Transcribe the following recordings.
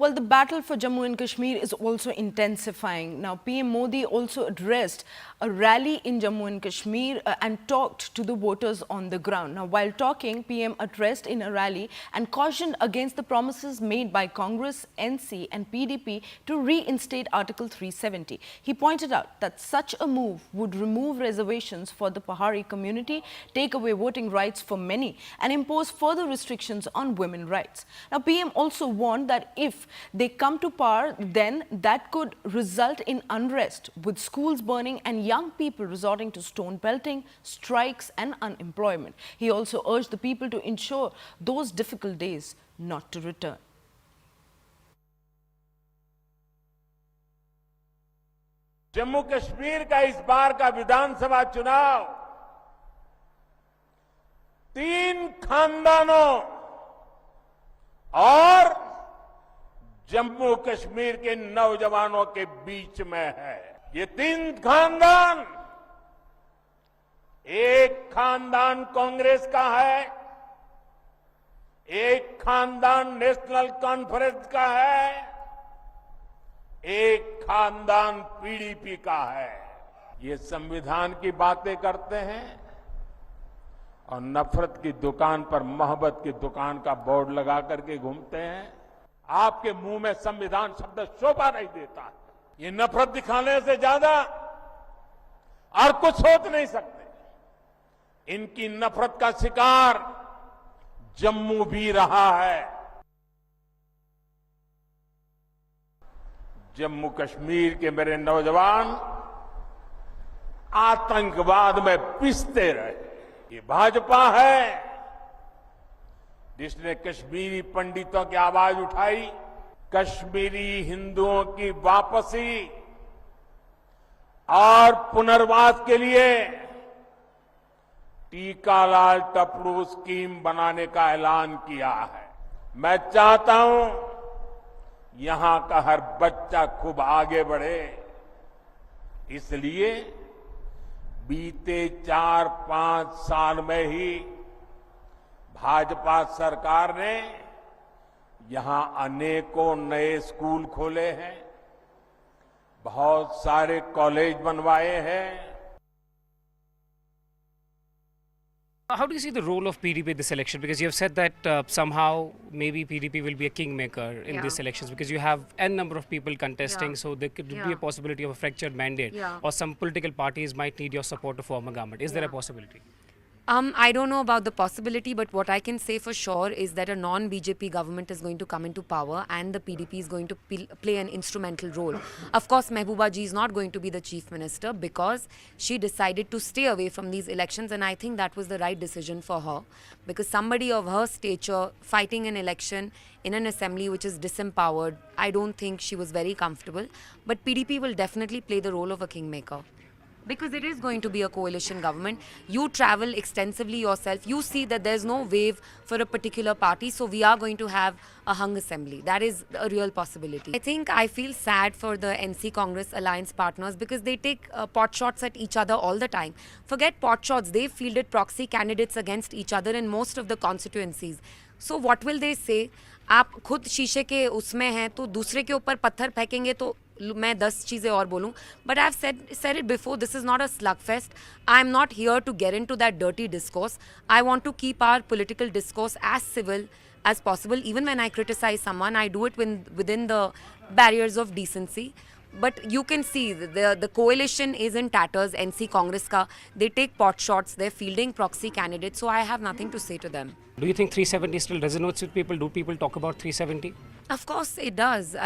Well, the battle for Jammu and Kashmir is also intensifying. Now, PM Modi also addressed a rally in Jammu and Kashmir and talked to the voters on the ground. Now, while talking, PM addressed in a rally and cautioned against the promises made by Congress, NC and PDP to reinstate Article 370. He pointed out that such a move would remove reservations for the Pahari community, take away voting rights for many and impose further restrictions on women's rights. Now, PM also warned that if they come to power, then that could result in unrest, with schools burning and young people resorting to stone pelting, strikes and unemployment. He also urged the people to ensure those difficult days not to return. Jammu Kashmir का इस बार का विधानसभा चुनाव 3 खानदानों और जम्मू कश्मीर के नौजवानों के बीच में है। ये 3 खानदान, एक खानदान कांग्रेस का है, एक खानदान नेशनल कॉन्फ्रेंस का है, एक खानदान पीडीपी का है। ये संविधान की बातें करते हैं और नफरत की दुकान पर मोहब्बत की दुकान का बोर्ड लगा करके घूमते हैं। आपके मुंह में संविधान शब्द शोभा नहीं देता। ये नफरत दिखाने से ज्यादा और कुछ सोच नहीं सकते। इनकी नफरत का शिकार जम्मू भी रहा है। जम्मू कश्मीर के मेरे नौजवान आतंकवाद में पिसते रहे। ये भाजपा है जिसने कश्मीरी पंडितों की आवाज उठाई, कश्मीरी हिंदुओं की वापसी और पुनर्वास के लिए टीकालाल टपड़ू स्कीम बनाने का ऐलान किया है। मैं चाहता हूं यहां का हर बच्चा खूब आगे बढ़े, इसलिए बीते 4-5 साल में ही भाजपा सरकार ने यहां अनेकों नए स्कूल खोले हैं, बहुत सारे कॉलेज बनवाए हैं। How do you see the role of PDP this election? Because you have said that somehow maybe PDP will be a kingmaker in these elections because you have n number of people contesting, so there could be a possibility of a fractured mandate, or some political parties might need your support to form a government. Is there a possibility? I don't know about the possibility, but what I can say for sure is that a non-BJP government is going to come into power and the PDP is going to play an instrumental role. Of course, Mehbooba ji is not going to be the chief minister because she decided to stay away from these elections, and I think that was the right decision for her, because somebody of her stature fighting an election in an assembly which is disempowered, I don't think she was very comfortable. But PDP will definitely play the role of a kingmaker, because it is going to be a coalition government. You travel extensively yourself. You see that there's no wave for a particular party. So we are going to have a hung assembly. That is a real possibility. I feel sad for the NC Congress alliance partners because they take pot shots at each other all the time. Forget pot shots. They fielded proxy candidates against each other in most of the constituencies. So what will they say? आप खुद शीशे के उसमें हैं तो दूसरे के ऊपर पत्थर फेंकेंगे तो मैं 10 चीज़ें और बोलूं. But I've said it before, this is not a slugfest. I'm not here to get into that dirty discourse. I want to keep our political discourse as civil as possible. Even when I criticize someone, I do it within the barriers of decency. But you can see the coalition is in tatters. NC Congress ka, they take pot shots, they're fielding proxy candidates, so I have nothing to say to them. Do you think 370 still resonates with people? Do people talk about 370? Of course it does.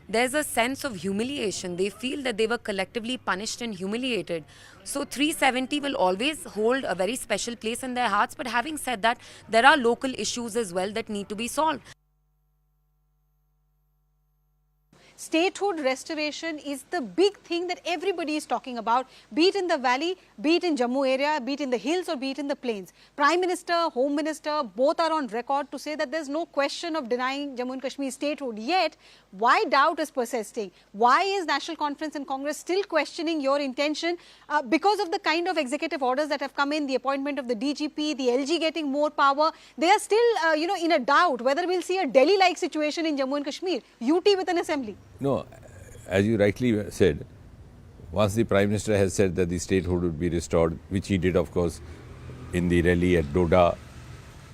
There's a sense of humiliation. They feel that they were collectively punished and humiliated. So 370 will always hold a very special place in their hearts. But having said that, there are local issues as well that need to be solved. statehood restoration is the big thing that everybody is talking about, be it in the valley, be it in Jammu area, be it in the hills or be it in the plains. Prime Minister, Home Minister, both are on record to say that there's no question of denying Jammu and Kashmir statehood. Yet, why doubt is persisting? Why is National Conference and Congress still questioning your intention? Because of the kind of executive orders that have come in, the appointment of the DGP, the LG getting more power, they are still, in a doubt whether we'll see a Delhi-like situation in Jammu and Kashmir, UT with an assembly. No, as you rightly said, once the Prime Minister has said that the statehood would be restored, which he did, of course, in the rally at Doda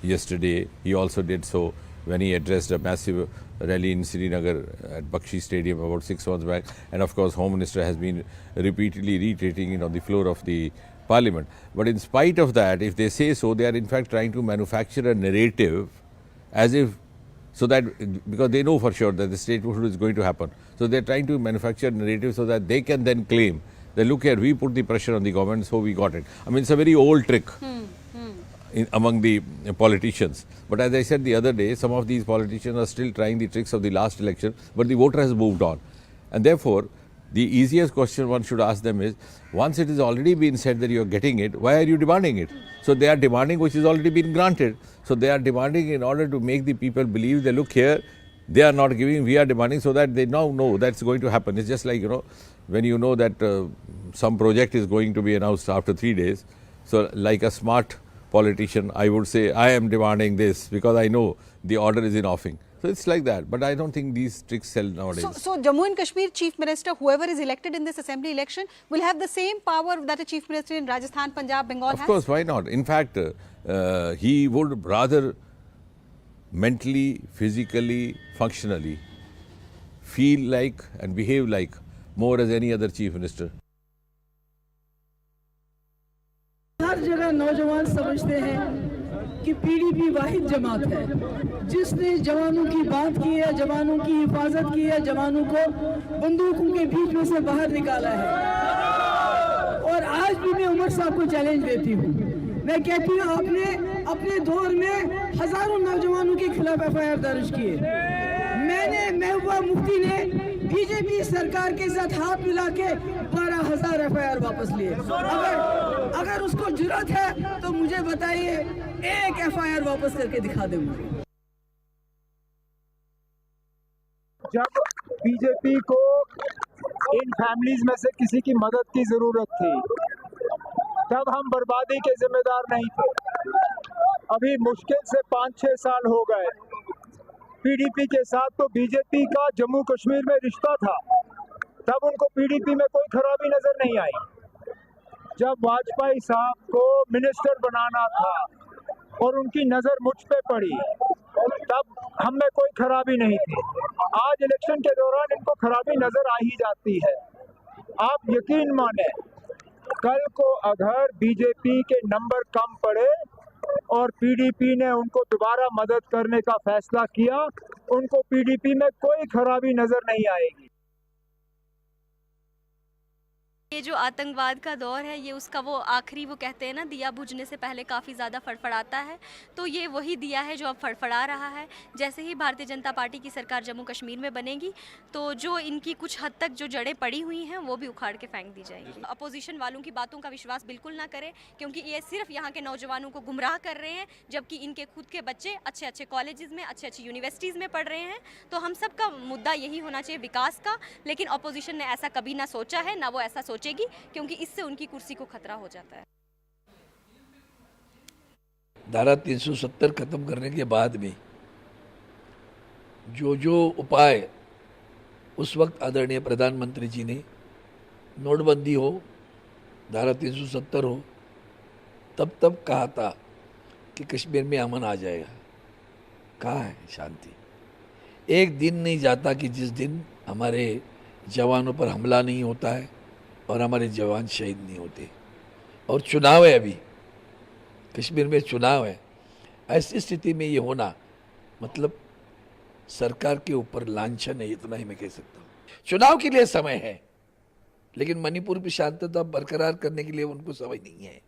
yesterday. He also did so when he addressed a massive rally in Srinagar at Bakshi Stadium about 6 months back. And of course, Home Minister has been repeatedly reiterating it on the floor of the Parliament. But in spite of that, if they say so, they are in fact trying to manufacture a narrative as if, so that, because they know for sure that the statehood is going to happen. So they are trying to manufacture a narrative so that they can then claim that, look here, we put the pressure on the government, so we got it. I mean, it's a very old trick among the politicians. But as I said the other day, some of these politicians are still trying the tricks of the last election, but the voter has moved on. And therefore, the easiest question one should ask them is, once it has already been said that you are getting it, why are you demanding it? So they are demanding which has already been granted. So they are demanding in order to make the people believe that, look here, they are not giving, we are demanding, so that they now know that's going to happen. It's just like, when you know that some project is going to be announced after 3 days. So like a smart politician, I would say, I am demanding this because I know the order is in offing. So it's like that. But I don't think these tricks sell nowadays. So Jammu and Kashmir Chief Minister, whoever is elected in this assembly election, will have the same power that a Chief Minister in Rajasthan, Punjab, Bengal has? Of course, why not? In fact, he would rather mentally, physically, functionally feel like and behave like more as any other Chief Minister. हर जगह नौजवान समझते हैं कि PDP वाहिद जमात है जिसने जवानों की बात की है, जवानों की हिफाजत की है, जवानों को बंदूकों के बीच में से बाहर निकाला है। और आज भी मैं उमर साहब को चैलेंज देती हूँ, मैं कहती हूँ आपने अपने दौर में हजारों नौजवानों के खिलाफ एफआईआर दर्ज किए। महबूबा मुफ्ती ने बीजेपी सरकार के साथ हाथ मिला के 12,000 एफआईआर वापस लिए। अगर उसको जुर्रत है तो मुझे बताइए, एक एफआईआर वापस करके दिखा दे मुझे। जब बीजेपी को इन फैमिलीज में से किसी की मदद की जरूरत थी, तब हम बर्बादी के जिम्मेदार नहीं थे। अभी मुश्किल से 5-6 साल हो गए पीडीपी के साथ, तो बीजेपी का जम्मू कश्मीर में रिश्ता था, तब उनको पीडीपी में कोई खराबी नजर नहीं आई। जब वाजपेयी साहब को मिनिस्टर बनाना था और उनकी नजर मुझ पे पड़ी, तब हम में कोई खराबी नहीं थी। आज इलेक्शन के दौरान इनको खराबी नजर आ ही जाती है। आप यकीन माने, कल को अगर बीजेपी के नंबर कम पड़े और पीडीपी ने उनको दोबारा मदद करने का फैसला किया, उनको पीडीपी में कोई खराबी नजर नहीं आएगी। ये जो आतंकवाद का दौर है, ये उसका वो आखिरी, वो कहते हैं ना, दिया बुझने से पहले काफ़ी ज़्यादा फड़फड़ाता है, तो ये वही दिया है जो अब फड़फड़ा रहा है। जैसे ही भारतीय जनता पार्टी की सरकार जम्मू कश्मीर में बनेगी, तो जो इनकी कुछ हद तक जो जड़ें पड़ी हुई हैं वो भी उखाड़ के फेंक दी जाएंगी। अपोजिशन वालों की बातों का विश्वास बिल्कुल ना करें, क्योंकि ये सिर्फ यहाँ के नौजवानों को गुमराह कर रहे हैं, जबकि इनके खुद के बच्चे अच्छे अच्छे कॉलेजेस में, अच्छे अच्छी यूनिवर्सिटीज़ में पढ़ रहे हैं। तो हम सब का मुद्दा यही होना चाहिए, विकास का। लेकिन अपोजिशन ने ऐसा कभी ना सोचा है, ना वो ऐसा सोचेगी, क्योंकि इससे उनकी कुर्सी को खतरा हो जाता है। धारा 370 खत्म करने के बाद भी जो उपाय उस वक्त आदरणीय प्रधानमंत्री जी ने, नोटबंदी हो, धारा 370 हो, तब कहा था कि कश्मीर में अमन आ जाएगा। कहाँ है शांति? एक दिन नहीं जाता कि जिस दिन हमारे जवानों पर हमला नहीं होता है और हमारे जवान शहीद नहीं होते। और चुनाव है, अभी कश्मीर में चुनाव है। ऐसी स्थिति में ये होना मतलब सरकार के ऊपर लांछन है, इतना ही मैं कह सकता हूँ। चुनाव के लिए समय है, लेकिन मणिपुर की शांतता बरकरार करने के लिए उनको समय नहीं है।